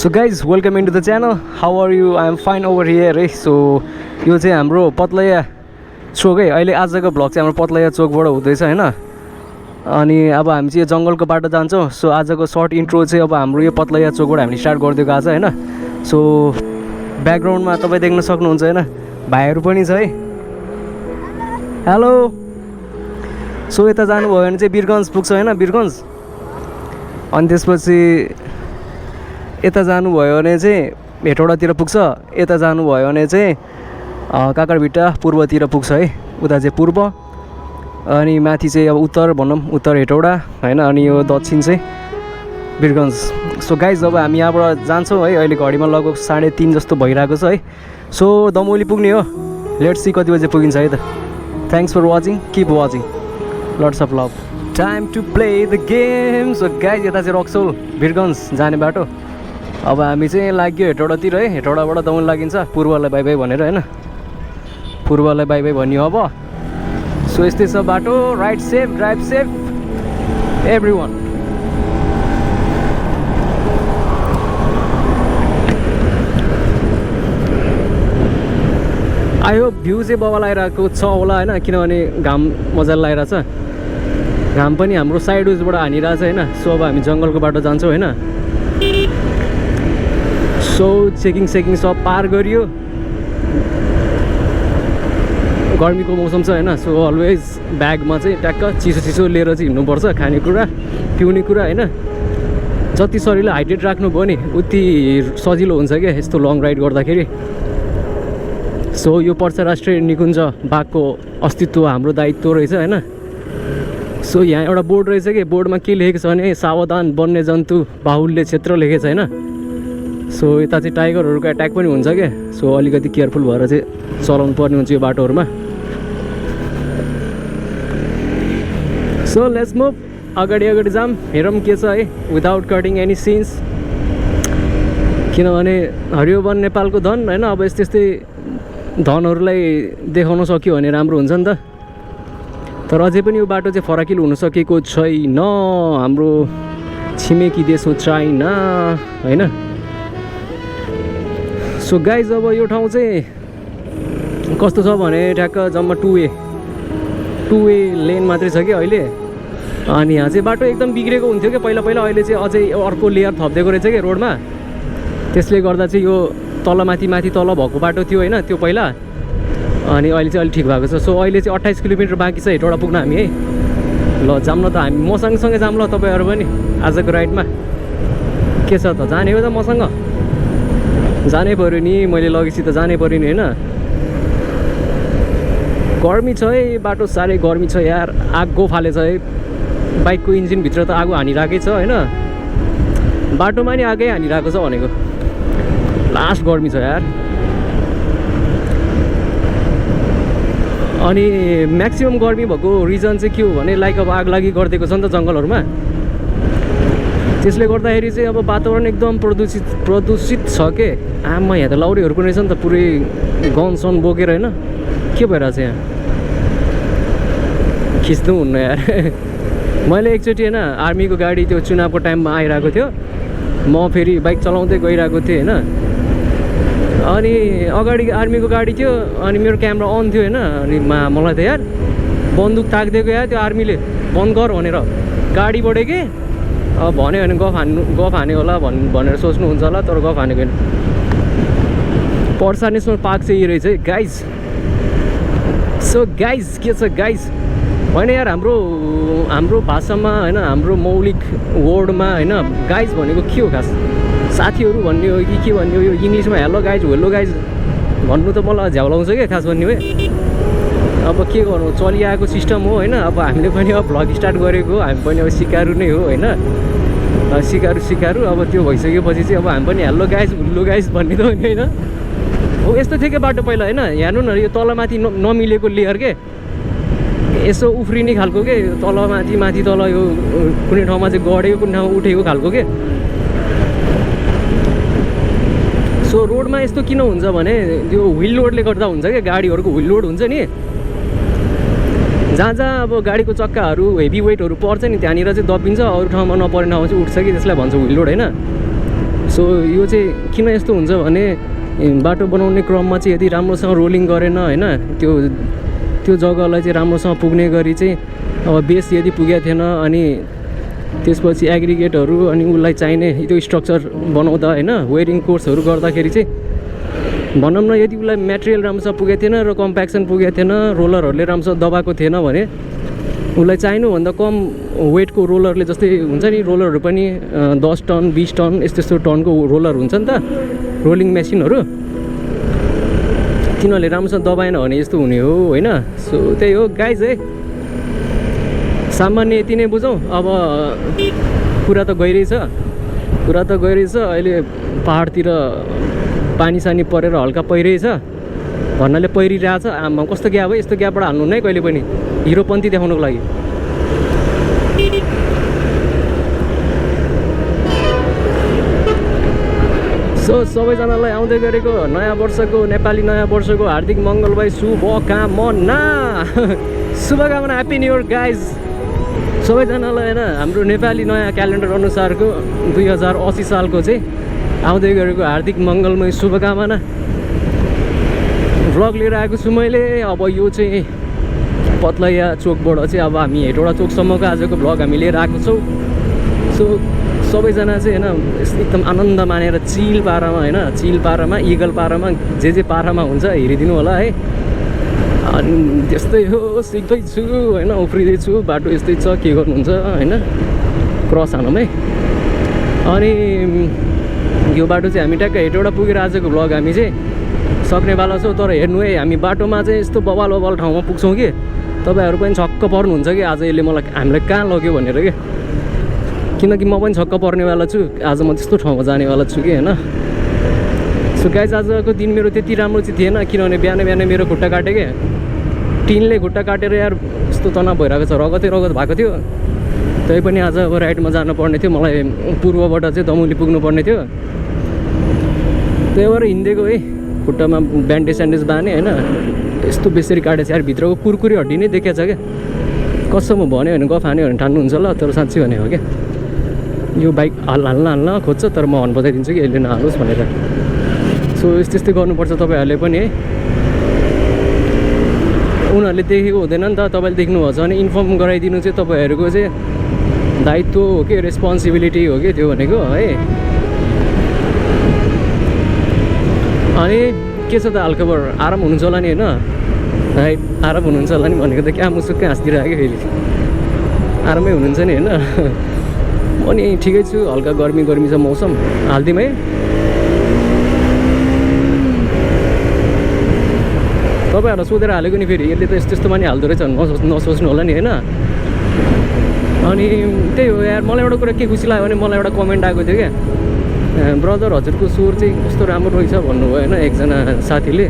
So guys, welcome into the channel. How are you? I am fine over here है. So यो चाहिँ हाम्रो पत्लैया चोक है. अहिले आजको भ्लग चाहिँ हाम्रो पत्लैया चोकबाट हुँदैछ हैन. अनि अब हामी चाहिँ जंगलको बाटो जान्छौँ. सो आजको सर्ट इन्ट्रो चाहिँ अब हाम्रो यो पत्लैया चोकबाट हामी स्टार्ट गर्दिएको आज हैन. सो ब्याकग्राउन्डमा तपाईं देख्न सक्नुहुन्छ हैन. भाइहरु पनि छ है. हेलो. सो यता जानुभयो भने चाहिँ बिरगन्ज पुग्छ हैन, बिरगन्ज. अनि त्यसपछि यता जानुभयो भने चाहिँ हेटौडातिर पुग्छ. यता जानुभयो भने चाहिँ काकरभिट्टा पूर्वतिर पुग्छ है. उता चाहिँ पूर्व अनि माथि चाहिँ अब उत्तर भनौँ, उत्तर हेटौडा हैन. अनि यो दक्षिण चाहिँ बिरगन्ज. सो गाइज अब हामी यहाँबाट जान्छौँ है. अहिले घडीमा लगभग 3:30 जस्तो भइरहेको छ है. सो दमोली पुग्ने हो. लेट्स सी कति बजे पुगिन्छ है त. Thanks for watching. Keep watching. Lots of love. Time to play the game. So guys यता चाहिँ रक्सोल बिरगन्ज जाने बाटो. अब हामी चाहिँ लाग्यो हेटौडातिर है. हेटौडाबाट दमोली लागिन्छ. पूर्वलाई बाई बाई भनेर हैन. पूर्वलाई बाई बाई भनियो अब. सो यस्तै छ बाटो. Ride safe, drive safe everyone. I hope view चाहिँ बबाल आइरहेको छ होला हैन. किनभने घाम मजाले लागिरहेछ. घाम पनि हाम्रो साइड वेजबाट हानिरहेछ हैन. सो अब हामी जङ्गलको बाटो जान्छौँ हैन. सो चेकिङ सब पार गरियो. गर्मीको मौसम छ हैन. सो अलवेज ब्यागमा चाहिँ ट्याक्क चिसो लिएर चाहिँ हिँड्नुपर्छ. खानेकुरा पिउने कुरा हैन. जति शरीरलाई हाइड्रेट राख्नुभयो नि उति सजिलो हुन्छ क्या यस्तो लङ राइड गर्दाखेरि. सो यो पर्छ राष्ट्रिय निकुञ्ज बाघको अस्तित्व हाम्रो दायित्व रहेछ हैन. सो यहाँ एउटा बोर्ड रहेछ कि बोर्डमा के लेखेको छ भने सावधान वन्यजन्तु बाहुल्य क्षेत्र लेखेको छ हैन. सो यता चाहिँ टाइगरहरूको एट्याक पनि हुन्छ क्या. सो अलिकति केयरफुल भएर चाहिँ चलाउनु पर्ने हुन्छ यो बाटोहरूमा. So let's move. अगाडि जाम. हेरौँ के छ है विदाउट कटिङ एनी सिन्स. किनभने हरियो वन नेपालको धन हैन. अब यस्तै धनहरूलाई देखाउन सक्यो भने राम्रो हुन्छ नि त. तर अझै पनि यो बाटो चाहिँ फराकिलो हुन सकेको छैन. हाम्रो छिमेकी देश हो चाइना हैन. सो गाइज अब यो ठाउँ चाहिँ कस्तो छ भने ठ्याक्क जम्मा टु वे लेन मात्रै छ कि अहिले. अनि यहाँ चाहिँ बाटो एकदम बिग्रेको हुन्थ्यो क्या पहिला. अहिले चाहिँ अझै अर्को लेयर थपिदिएको रहेछ क्या रोडमा. त्यसले गर्दा चाहिँ यो माथि तल भएको बाटो थियो हैन त्यो पहिला. अनि अहिले चाहिँ अलिक ठिक भएको छ. सो अहिले चाहिँ 28 किलोमिटर बाँकी छ हेटौडा पुग्न हामी है. ल जाम न त हामी. मसँगै जाम ल तपाईँहरू पनि आजको राइडमा. के छ त जाने हो त मसँग? जानै पऱ्यो नि. मैले लगेपछि त जानै पऱ्यो नि हैन. गर्मी छ है. बाटो साह्रै गर्मी छ यार. आगो फालेछ है. बाइकको इन्जिनभित्र त आगो हानिरहेकै छ हैन. बाटोमा नि आगै हानिरहेको छ भनेको. लास्ट गर्मी छ यार. अनि म्याक्सिमम गर्मी भएको रिजन चाहिँ के हो भने लाइक अब आग लागि गरिदिएको छ नि त जङ्गलहरूमा. त्यसले गर्दाखेरि चाहिँ अब वातावरण एकदम प्रदूषित छ के. आमा यहाँ त लाउरीहरू पनि रहेछ नि त पुरै गनसन बोकेर हैन. के भइरहेछ यहाँ? खिच्नु हुन्न यार. मैले एकचोटि हैन आर्मीको गाडी त्यो चुनावको टाइममा आइरहेको थियो. म फेरि बाइक चलाउँदै गइरहेको थिएँ हैन. अनि अगाडि आर्मीको गाडी थियो. अनि मेरो क्यामेरा अन थियो हैन. अनि मलाई त यार बन्दुक ताकिदिएको यार त्यो आर्मीले. बन्द गर भनेर गाडीबाट के भन्यो भने गफ हान्यो होला भनेर सोच्नुहुन्छ होला. तर गफ हानेको होइन. पर्सा नेसनल पार्क चाहिँ यही रहेछ है गाइज. सो गाइज के छ गाइज होइन यार. हाम्रो भाषामा होइन हाम्रो मौलिक वर्डमा होइन गाइज भनेको के हो खास? साथीहरू भन्ने हो कि के भन्ने हो? यो इङ्ग्लिसमा हेलो गाइज भन्नु त मलाई झ्याउलाउँछ क्या खास भन्ने हो. अब के गर्नु चलिआएको सिस्टम हो होइन. अब हामीले पनि अब भ्लग स्टार्ट गरेको. हामी पनि अब सिकारु नै हो होइन. सिकारु अब त्यो भइसकेपछि चाहिँ अब हामी पनि हेलो गाइज हुल्लो गाइज भन्ने त हो नि होइन. हो यस्तो थियो क्या बाटो पहिला होइन. हेर्नु न यो तलमाथि नमिलेको लेयर के. यसो उफ्रिने खालको के. माथि तल यो कुनै ठाउँमा चाहिँ गढेको कुनै ठाउँमा उठेको खालको के. सो रोडमा यस्तो किन हुन्छ भने त्यो व्हिल लोडले गर्दा हुन्छ क्या. गाडीहरूको व्हिल लोड हुन्छ नि. जहाँ अब गाडीको चक्काहरू हेभी वेटहरू पर्छ नि त्यहाँनिर चाहिँ दबिन्छ. अरू ठाउँमा नपर्ने ठाउँमा चाहिँ उठ्छ कि. त्यसलाई भन्छ व्हिल लोड होइन. सो यो चाहिँ किन यस्तो हुन्छ भने बाटो बनाउने क्रममा चाहिँ यदि राम्रोसँग रोलिङ गरेन होइन त्यो जग्गालाई चाहिँ राम्रोसँग पुग्ने गरी चाहिँ अब बेस यदि पुगेको थिएन अनि त्यसपछि एग्रिगेटहरू अनि उसलाई चाहिने त्यो स्ट्रक्चर बनाउँदा होइन वेयरिङ कोर्सहरू गर्दाखेरि चाहिँ भनौँ न यदि उसलाई मेटेरियल राम्रोसँग पुगेको थिएन र कम्प्याक्सन पुगेको थिएन रोलरहरूले राम्रोसँग दबाएको थिएन भने उसलाई चाहिनुभन्दा कम वेटको रोलरले जस्तै हुन्छ नि रोलरहरू पनि 10 टन 20 टन यस्तो टनको रोलर हुन्छ नि त रोलिङ मेसिनहरू तिनीहरूले राम्रोसँग दबाएन भने यस्तो हुने हो होइन सो त्यही हो गाइज है सामान्य यति नै बुझौँ अब कुरा त गइरहेछ अहिले पहाडतिर पानी सानी परेर हल्का पहिरहेछ भन्नाले पहिरिरहेछ आमा कस्तो ग्याप हो यस्तो ग्यापबाट हाल्नु नै कहिले पनि हिरोपन्थी देखाउनुको लागि सो सबैजनालाई आउँदै गरेको नयाँ वर्षको नेपाली नयाँ वर्षको हार्दिक मङ्गलमय शुभकामना ह्याप्पी न्यू इयर गाइज सबैजनालाई होइन हाम्रो नेपाली नयाँ क्यालेन्डर अनुसारको 2080 सालको चाहिँ आउँदै गरेको हार्दिक मङ्गलमय शुभकामना भ्लग लिएर आएको छु मैले अब यो चाहिँ पत्लैया चोकबाट चाहिँ अब हामी हेटौडा चोकसम्मको आजको भ्लग हामी लिएर आएको छौँ सो सबैजना चाहिँ होइन एकदम आनन्द मानेर चिल पारामा इगल पारामा जे पारामा हुन्छ हेरिदिनु होला है अनि त्यस्तै हो सिक्दैछु होइन उफ्रिँदैछु बाटो यस्तै छ के गर्नुहुन्छ होइन क्रस हानौँ है अनि यो बाटो चाहिँ हामी ट्याक्क हेटौडा पुगेर आजको भ्लग हामी चाहिँ सक्नेवाला छौँ तर हेर्नु है हामी बाटोमा चाहिँ यस्तो बवाल ठाउँमा पुग्छौँ कि तपाईँहरू पनि छक्क पर्नुहुन्छ कि आज यसले हामीलाई कहाँ लग्यो भनेर के किनकि म पनि छक्क पर्नेवाला छु आज म त्यस्तो ठाउँमा जानेवाला छु कि होइन सो गाइज आजको दिन मेरो त्यति राम्रो चाहिँ थिएन किनभने बिहानै मेरो खुट्टा काट्यो क्या टिनले खुट्टा काटेर यार यस्तो तनाव भइरहेको छ रगत भएको थियो तै पनि आज अब राइडमा जानुपर्ने थियो मलाई पूर्वबाट चाहिँ दमौली पुग्नुपर्ने थियो त्यही भएर हिँडेको है खुट्टामा ब्यान्डेज स्यान्डेज बाने होइन यस्तो बेसरी काटेछ यार भित्रको कुरकुरी हड्डी नै देखेको छ क्या कसम भन्यो भने गफ हान्यो भने ठान्नुहुन्छ ल तर साँच्चै भने हो क्या यो बाइक हाल्न खोज्छ तर म हर्न बजाइदिन्छु कि यसले नहालोस् भनेर सो यस्तै गर्नुपर्छ तपाईँहरूले पनि है उनीहरूले देखेको हुँदैन नि त तपाईँले देख्नुभएको छ भने इन्फर्म गराइदिनु चाहिँ तपाईँहरूको चाहिँ दायित्व हो कि रेस्पोन्सिबिलिटी हो कि त्यो भनेको है अनि के छ त हालखबर आराम हुनुहुन्छ होला नि होइन है आराम हुनुहुन्छ होला नि भनेको त क्या मुसुक्कै हाँसिदिरहेको फेरि आरामै हुनुहुन्छ नि होइन म नि ठिकै छु हल्का गर्मी छ मौसम हालिदिउँ है तपाईँहरूलाई सोधेर हालेको नि फेरि यसले त यस्तो पनि हाल्दो रहेछ नसोच्नु होला नि होइन अनि त्यही हो यार मलाई एउटा कुरा के खुसी लाग्यो भने मलाई एउटा कमेन्ट आएको थियो क्या ब्रदर हजुरको स्वर चाहिँ कस्तो राम्रो रहेछ भन्नुभयो होइन एकजना साथीले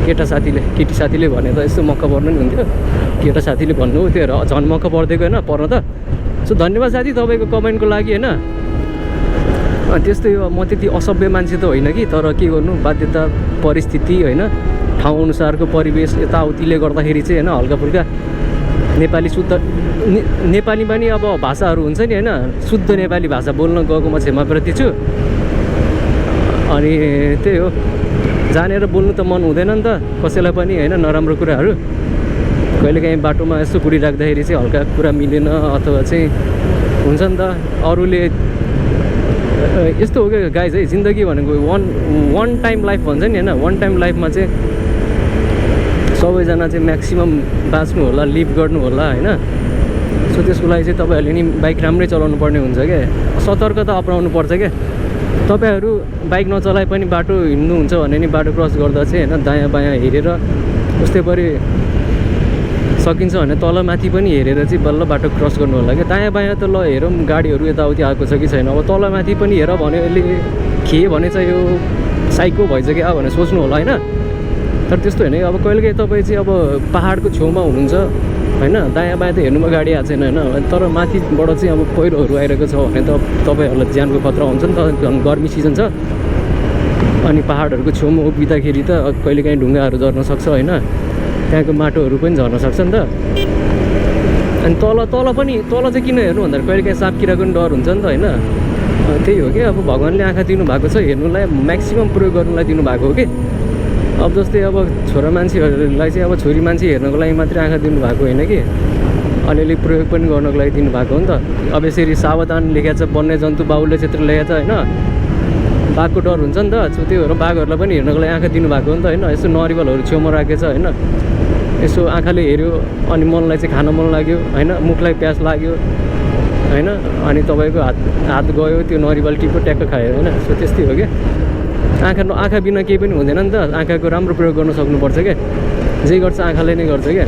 केटी साथीले भने त यस्तो मक्क पर्नु नि हुन्थ्यो केटा साथीले भन्नुभयो त्यो झन् मक्क पर्दिएको होइन पर्न त सो धन्यवाद साथी तपाईँको कमेन्टको लागि होइन त्यस्तै हो म त्यति असभ्य मान्छे त होइन कि तर के गर्नु बाध्यता परिस्थिति होइन ठाउँ अनुसारको परिवेश यताउतिले गर्दाखेरि चाहिँ होइन हल्का फुल्का नेपाली पनि अब भाषाहरू हुन्छ नि होइन शुद्ध नेपाली भाषा बोल्न गएको म क्षमाप्रति छु अनि त्यही हो जानेर बोल्नु त मन हुँदैन नि त कसैलाई पनि होइन नराम्रो कुराहरू कहिलेकाहीँ बाटोमा यस्तो कुरिराख्दाखेरि चाहिँ हल्का कुरा मिलेन अथवा चाहिँ हुन्छ नि त अरूले यस्तो हो क्या गाइज है जिन्दगी भनेको वान टाइम लाइफ भन्छ नि होइन वान टाइम लाइफमा चाहिँ सबैजना चाहिँ म्याक्सिमम् बाँच्नु होला लिभ गर्नु होला होइन सो त्यसको लागि चाहिँ तपाईँहरूले नि बाइक राम्रै चलाउनु पर्ने हुन्छ क्या सतर्कता अपनाउनु पर्छ क्या तपाईँहरू बाइक नचलाए पनि बाटो हिँड्नुहुन्छ भने नि बाटो क्रस गर्दा चाहिँ होइन दायाँ बायाँ हेरेर उस्तै परि सकिन्छ भने तलमाथि पनि हेरेर चाहिँ बल्ल बाटो क्रस गर्नु होला क्या दायाँ बायाँ त ल हेरौँ गाडीहरू यताउति आएको छ कि छैन अब तलमाथि पनि हेर भन्यो यसले के भनेछ यो साइको भएछ क्या भनेर सोच्नु होला होइन तर त्यस्तो होइन अब कहिलेकाहीँ तपाईँ चाहिँ अब पहाडको छेउमा हुनुहुन्छ होइन दायाँ बायाँ त हेर्नुमा गाडी आएको छैन होइन तर माथिबाट चाहिँ अब पहिरोहरू आइरहेको छ भने त तपाईँहरूलाई ज्यानको खतरा हुन्छ नि त झन् गर्मी सिजन छ अनि पहाडहरूको छेउमा उभिँदाखेरि त कहिलेकाहीँ ढुङ्गाहरू झर्न सक्छ होइन त्यहाँको माटोहरू पनि झर्न सक्छ नि त अनि तल चाहिँ किन हेर्नु भन्दाखेरि कहिलेकाहीँ साँप किराको पनि डर हुन्छ नि त होइन त्यही हो कि अब भगवान्ले आँखा दिनुभएको छ हेर्नुलाई, म्याक्सिमम् प्रयोग गर्नुलाई दिनुभएको हो कि। अब जस्तै अब छोरा मान्छेहरूलाई चाहिँ अब छोरी मान्छे हेर्नको लागि मात्रै आँखा दिनुभएको होइन कि, अलिअलि प्रयोग पनि गर्नको लागि दिनुभएको हो नि त। अब यसरी सावधान लेखेको छ, वन्य जन्तु बाहुल्य क्षेत्र लेखेको छ होइन, बाघको डर हुन्छ नि त। त्यो भएर बाघहरूलाई पनि हेर्नको लागि आँखा दिनुभएको हो नि त होइन। यसो नरिवलहरू छेउमा राखेछ होइन, यसो आँखाले हेऱ्यो अनि मनलाई चाहिँ खान मन लाग्यो होइन, मुखलाई प्यास लाग्यो होइन, अनि तपाईँको हात गयो त्यो नरिवल टिप्यो ट्याक्क खायो होइन। सो त्यस्तै हो क्या, आँखा बिना केही पनि हुँदैन नि त। आँखाको राम्रो प्रयोग गर्न सक्नुपर्छ क्या, जे गर्छ आँखाले नै गर्छ क्या।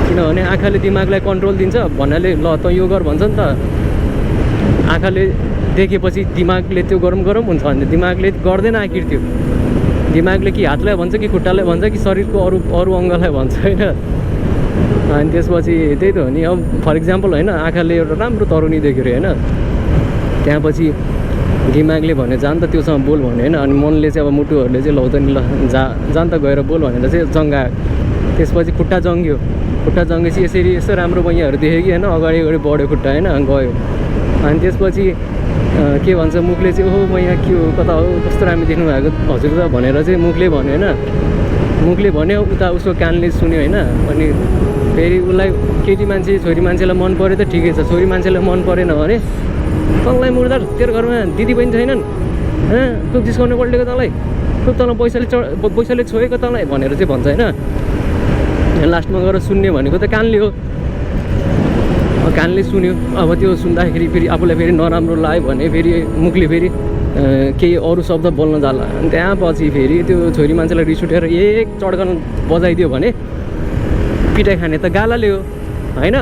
किनभने आँखाले दिमागलाई कन्ट्रोल दिन्छ भन्नाले, ल त यो गर भन्छ नि त। आँखाले देखेपछि दिमागले त्यो गरम हुन्छ भने दिमागले गर्दैन आखिर त्यो। दिमागले कि हातलाई भन्छ कि खुट्टालाई भन्छ कि शरीरको अरू अङ्गलाई भन्छ होइन। अनि त्यसपछि त्यही त हो नि। अब फर इक्जाम्पल होइन, आँखाले एउटा राम्रो तरुनी देख्यो अरे होइन, त्यहाँ पछि दिमागले भने जान त त्योसँग बोल भन्यो होइन, अनि मनले चाहिँ अब मुटुहरूले चाहिँ लौ त नि ल जान त गएर बोल भनेर चाहिँ जङ्गायो। त्यसपछि खुट्टा जङ्गेपछि यसरी यस्तो राम्रो मैयाहरू देख्यो कि होइन, अगाडि बढ्यो खुट्टा होइन, गयो। अनि त्यसपछि के भन्छ मुखले चाहिँ ओहो मैया के हो कता हो कस्तो राम्रो देख्नु भएको हजुर त भनेर चाहिँ मुखले भन्यो होइन। मुखले भन्यो, उता उसको कानले सुन्यो होइन। अनि फेरि उसलाई केटी मान्छे छोरी मान्छेलाई मन पऱ्यो त ठिकै छ, छोरी मान्छेलाई मन परेन भने तँलाई मुर्दार तेरो घरमा दिदी बहिनी छैनन् खुब जिस्काउने पल्टेको तँलाई, खुब तँलाई पैसाले छोएको तँलाई भनेर चाहिँ भन्छ होइन। लास्टमा गएर सुन्ने भनेको त कानले हो, कानले सुन्यो। अब त्यो सुन्दाखेरि फेरि आफूलाई फेरि नराम्रो लाग्यो भने फेरि मुखले फेरि केही अरू शब्द बोल्न जाला। अनि त्यहाँ पछि फेरि त्यो छोरी मान्छेलाई रिस उठेर एक चड्कन बजाइदियो भने पिटाइ खाने त गालाले हो होइन।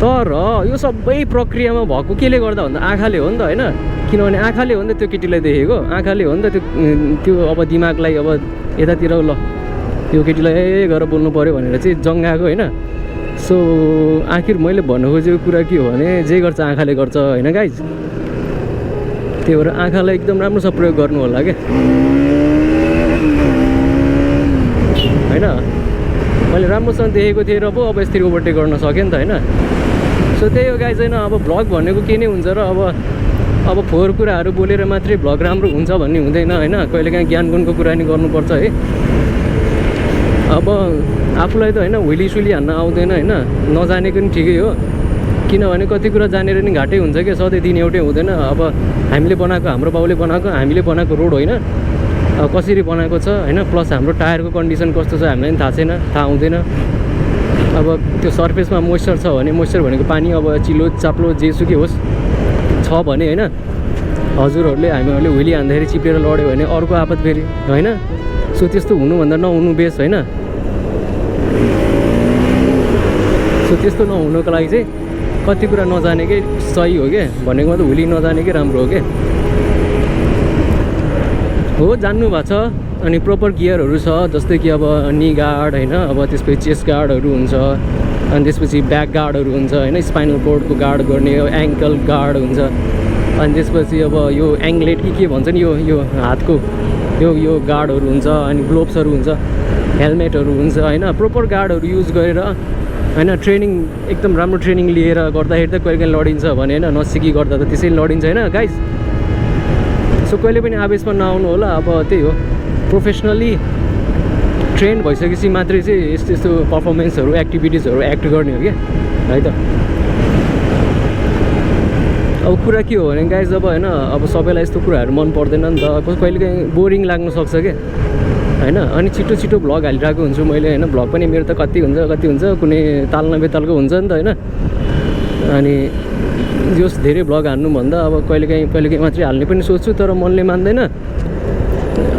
तर यो सबै प्रक्रियामा भएको केले गर्दा भन्दा आँखाले हो नि त होइन। किनभने आँखाले हो नि त त्यो केटीलाई देखेको, आँखाले हो नि त त्यो अब दिमागलाई अब यतातिर ल यो केटीलाई गएर बोल्नु पऱ्यो भनेर चाहिँ जङ्गाएको होइन। सो आखिर मैले भन्नु खोजेको कुरा के हो भने जे गर्छ आँखाले गर्छ होइन गाइज। त्यही भएर आँखालाई एकदम राम्रोसँग प्रयोग गर्नु होला क्या होइन। मैले राम्रोसँग देखेको थिएँ र पो अब यसरी ओभरटेक गर्न सकेँ नि त होइन। सो त्यही हो गाइज होइन। अब भ्लग भनेको के नै हुन्छ र अब फोहोर कुराहरू बोलेर मात्रै भ्लग राम्रो हुन्छ भन्ने हुँदैन होइन। कहिलेकाहीँ ज्ञान गुणको कुरा नि गर्नुपर्छ है। अब आफूलाई त होइन हुइली सुली हान्न आउँदैन होइन, नजानेको नि ठिकै हो। किनभने कति कुरा जानेर नि घाटै हुन्छ क्या, सधैँ दिन एउटै हुँदैन। अब हामीले बनाएको, हाम्रो बाउले बनाएको, हामीले बनाएको रोड होइन, कसरी बनाएको छ होइन, प्लस हाम्रो टायरको कन्डिसन कस्तो छ हामीलाई पनि थाहा छैन, थाहा हुँदैन। अब त्यो सर्फेसमा मोइस्चर छ भने, मोइस्चर भनेको पानी अब चिलो चाप्लो जेसुकै होस् छ भने होइन, हजुरहरूले हामीहरूले हुइली हान्दाखेरि चिप्लेर लड्यो भने अर्को आपत फेरि होइन। सो त्यस्तो हुनुभन्दा नहुनु बेस होइन। सो त्यस्तो नहुनुको लागि चाहिँ कति कुरा नजानेकै सही हो क्या, भनेको त हुइली नजानेकै राम्रो हो क्या। हो जान्नु भएको छ। अनि प्रपर गियरहरू छ, जस्तै कि अब नी गार्ड होइन, अब त्यसपछि चेस्ट गार्डहरू हुन्छ, अनि त्यसपछि ब्याक गार्डहरू हुन्छ होइन, स्पाइनल कोर्डको गार्ड गर्ने एङ्कल गार्ड हुन्छ, अनि त्यसपछि अब यो एङ्ग्लेट के भन्छ नि यो हातको यो गार्डहरू हुन्छ, अनि ग्लोभ्सहरू हुन्छ, हेलमेटहरू हुन्छ होइन। प्रपर गार्डहरू युज गरेर होइन, ट्रेनिङ एकदम राम्रो ट्रेनिङ लिएर गर्दाखेरि त कहिले काहीँ लडिन्छ भने होइन, नसिकी गर्दा त त्यसै लडिन्छ होइन गाइज। सो कहिले पनि आवेशमा नआउनु होला। अब त्यही हो, प्रोफेसनली ट्रेन भइसकेपछि मात्रै चाहिँ यस्तो पर्फर्मेन्सहरू एक्टिभिटिजहरू एक्ट गर्ने हो क्या है त। अब कुरा के हो भने गाइज अब होइन, अब सबैलाई यस्तो कुराहरू मन पर्दैन नि त, कहिलेकाहीँ बोरिङ लाग्न सक्छ क्या होइन। अनि छिटो भ्लग हालिरहेको हुन्छु मैले होइन। भ्लग पनि मेरो त कति हुन्छ कुनै ताल नबेतालको हुन्छ नि त होइन। अनि जस धेरै भ्लग हान्नुभन्दा अब कहिलेकाहीँ मात्रै हाल्ने पनि सोच्छु, तर मनले मान्दैन।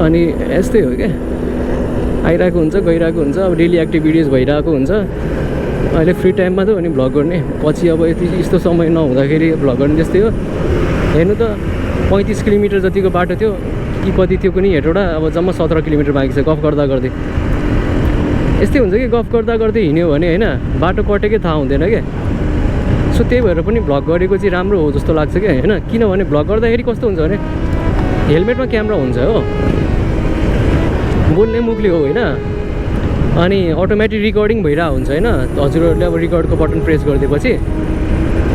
अनि यस्तै हो क्या, आइरहेको हुन्छ गइरहेको हुन्छ, अब डेली एक्टिभिटिज भइरहेको हुन्छ। अहिले फ्री टाइममा त अनि भ्लग गर्ने, पछि अब यस्तो समय नहुँदाखेरि भ्लग गर्ने जस्तै हो। हेर्नु त 35 किलोमिटर जतिको बाटो थियो कि कति थियो कुनै हेटौँडा, अब जम्मा 17 किलोमिटर बाँकी छ गफ गर्दा गर्दै। यस्तै हुन्छ कि गफ गर्दा गर्दै हिँड्यो भने होइन, बाटो कटेकै थाहा हुँदैन क्या। सो त्यही भएर पनि भ्लग गरेको चाहिँ राम्रो हो जस्तो लाग्छ क्या होइन। किनभने भ्लग गर्दाखेरि कस्तो हुन्छ भने हेलमेटमा क्यामेरा हुन्छ हो, बोल्ने मुखले हो होइन, अनि अटोमेटिक रिकर्डिङ भइरहेको हुन्छ होइन। हजुरहरूले अब रिकर्डको बटन प्रेस गरिदिएपछि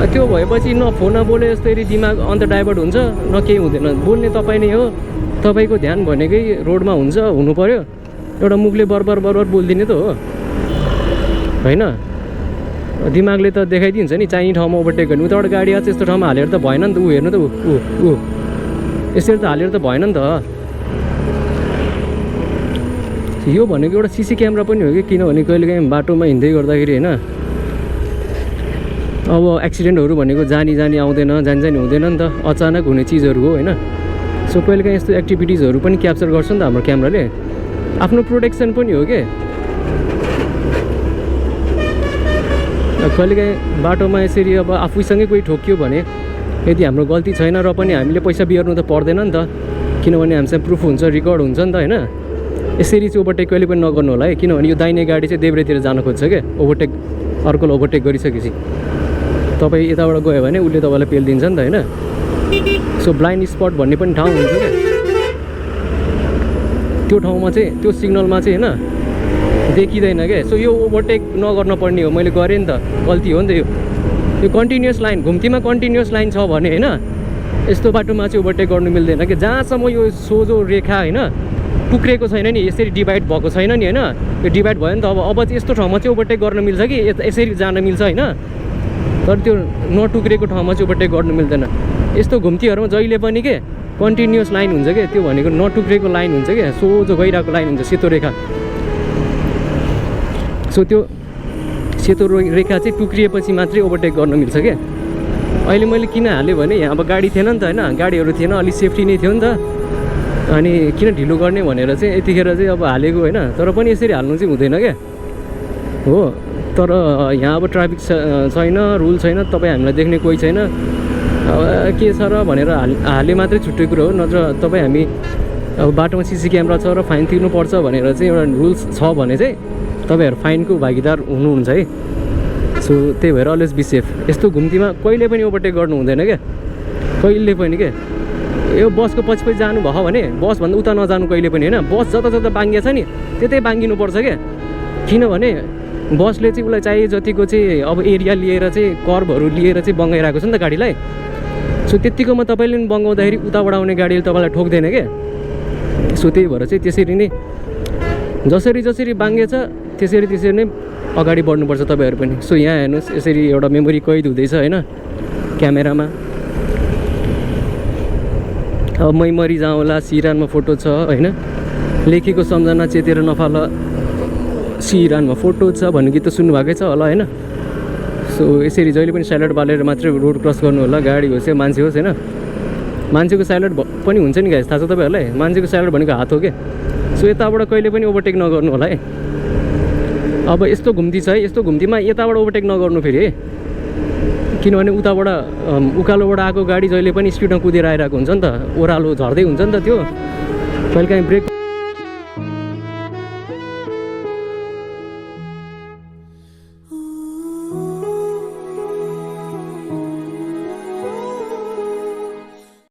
त्यो भएपछि न फोन बोले जस्तै दिमाग अन्त डाइभर्ट हुन्छ न केही हुँदैन। बोल्ने तपाईँ नै हो, तपाईँको ध्यान भनेकै रोडमा हुन्छ, हुनु पऱ्यो। एउटा मुखले बरबर बोलिदिने त हो होइन। दिमागले त देखाइदिन्छ नि चाहिने ठाउँमा ओभरटेक गर्नु। उताबाट गाडी आएको यस्तो ठाउँमा हालेर त भएन नि त। ऊ हेर्नु त ऊ यसरी त हालेर त भएन नि त। यो भनेको एउटा सिसी क्यामेरा पनि हो कि, किनभने कहिलेकाहीँ बाटोमा हिँड्दै गर्दाखेरि होइन अब एक्सिडेन्टहरू भनेको जानी आउँदैन, जानी हुँदैन नि त, अचानक हुने चिजहरू हो होइन। सो कहिलेकाहीँ यस्तो एक्टिभिटिजहरू पनि क्याप्चर गर्छ नि त हाम्रो क्यामेराले, आफ्नो प्रोटेक्सन पनि हो के। कहिलेकाहीँ बाटोमा यसरी अब आफूसँगै कोही ठोक्यो भने यदि हाम्रो गल्ती छैन र पनि हामीले पैसा बिहोर्नु त पर्दैन नि त, किनभने हामीसँग प्रुफ हुन्छ, रेकर्ड हुन्छ नि त होइन। यसरी चाहिँ ओभरटेक कहिले पनि नगर्नु होला है, किनभने यो दाहिने गाडी चाहिँ देब्रेतिर जान खोज्छ क्या। ओभरटेक अर्कोलाई ओभरटेक गरिसकेपछि तपाईँ यताबाट गयो भने उसले तपाईँलाई पेलिदिन्छ नि त होइन। सो ब्लाइन्ड स्पट भन्ने पनि ठाउँ हुन्छ क्या, त्यो ठाउँमा चाहिँ त्यो सिग्नलमा चाहिँ होइन देखिँदैन क्या। सो यो ओभरटेक नगर्नु पर्ने हो, मैले गरेँ नि त, गल्ती हो नि त यो कन्टिन्युस लाइन, घुम्तीमा कन्टिन्युस लाइन छ भने होइन यस्तो बाटोमा चाहिँ ओभरटेक गर्नु मिल्दैन कि। जहाँसम्म यो सोझो रेखा होइन टुक्रेको छैन नि, यसरी डिभाइड भएको छैन नि होइन, यो डिभाइड भयो नि त। अब चाहिँ यस्तो ठाउँमा चाहिँ ओभरटेक गर्न मिल्छ कि यसरी जान मिल्छ होइन, तर त्यो नटुक्रेको ठाउँमा चाहिँ ओभरटेक गर्नु मिल्दैन। यस्तो घुम्तीहरूमा जहिले पनि के कन्टिन्युस लाइन हुन्छ क्या, त्यो भनेको नटुक्रेको लाइन हुन्छ क्या, सोझो गइरहेको लाइन हुन्छ, सेतो रेखा। सो त्यो सेतो रेखा चाहिँ टुक्रिएपछि मात्रै ओभरटेक गर्न मिल्छ क्या। अहिले मैले किन हालेँ भने यहाँ अब गाडी थिएन नि त होइन, गाडीहरू थिएन, अलिक सेफ्टी नै थियो नि त, अनि किन ढिलो गर्ने भनेर चाहिँ यतिखेर चाहिँ अब हालेको होइन। तर पनि यसरी हाल्नु चाहिँ हुँदैन क्या हो। तर यहाँ अब ट्राफिक छैन, रुल छैन, तपाईँ हामीलाई देख्ने कोही छैन, अब के छ र भनेर हाले मात्रै छुट्टै कुरो हो। नत्र तपाईँ हामी अब बाटोमा सिसी क्यामेरा छ र फाइन तिर्नुपर्छ भनेर चाहिँ एउटा रुल्स छ भने चाहिँ तपाईँहरू फाइनको भागीदार हुनुहुन्छ है। सो त्यही भएर अलवेज बी सेफ। यस्तो घुम्तीमा कहिले पनि ओभरटेक गर्नु हुँदैन क्या, कहिले पनि क्या। यो बसको पछि जानुभयो भने बसभन्दा उता नजानु कहिले पनि होइन। बस जता बाङ्गिया छ नि त्यतै बाङ्गिनुपर्छ क्या, किनभने बसले चाहिँ उसलाई चाहिए जतिको चाहिँ अब एरिया लिएर चाहिँ कर्भहरू लिएर चाहिँ बङ्गाइरहेको छ नि त गाडीलाई। सो त्यत्तिकोमा तपाईँले पनि बङ्गाउँदाखेरि उताबाट आउने गाडीले तपाईँलाई ठोक्दैन क्या। सो त्यही भएर चाहिँ त्यसरी नै जसरी बाङ्गेछ त्यसरी नै अगाडि बढ्नुपर्छ तपाईँहरू पनि। सो यहाँ हेर्नुहोस् यसरी एउटा मेमोरी कैद हुँदैछ होइन क्यामेरामा। अब मै मरि जाउँला सिरानमा फोटो छ होइन, लेखेको सम्झना चेतेर नफाल सिरानमा फोटो छ भन्ने गीत त सुन्नुभएकै छ होला होइन। सो यसरी जहिले पनि साइलेन्ट बालेर मात्रै रोड क्रस गर्नु होला, गाडी होस् या मान्छे होस् होइन। मान्छेको साइलेन्ट पनि हुन्छ नि गाइस, थाहा छ तपाईँहरूलाई, मान्छेको साइलेन्ट भनेको हात हो क्या। सो यताबाट कहिले पनि ओभरटेक नगर्नु होला है। अब यस्तो घुम्ती छ है, यस्तो घुम्तीमा यताबाट ओभरटेक नगर्नु फेरि है, किनभने उताबाट उकालोबाट आएको गाडी जहिले पनि स्पिडमा कुदेर आइरहेको हुन्छ नि त, ओह्रालो झर्दै हुन्छ नि त, त्यो कहिलेकाहीँ ब्रेक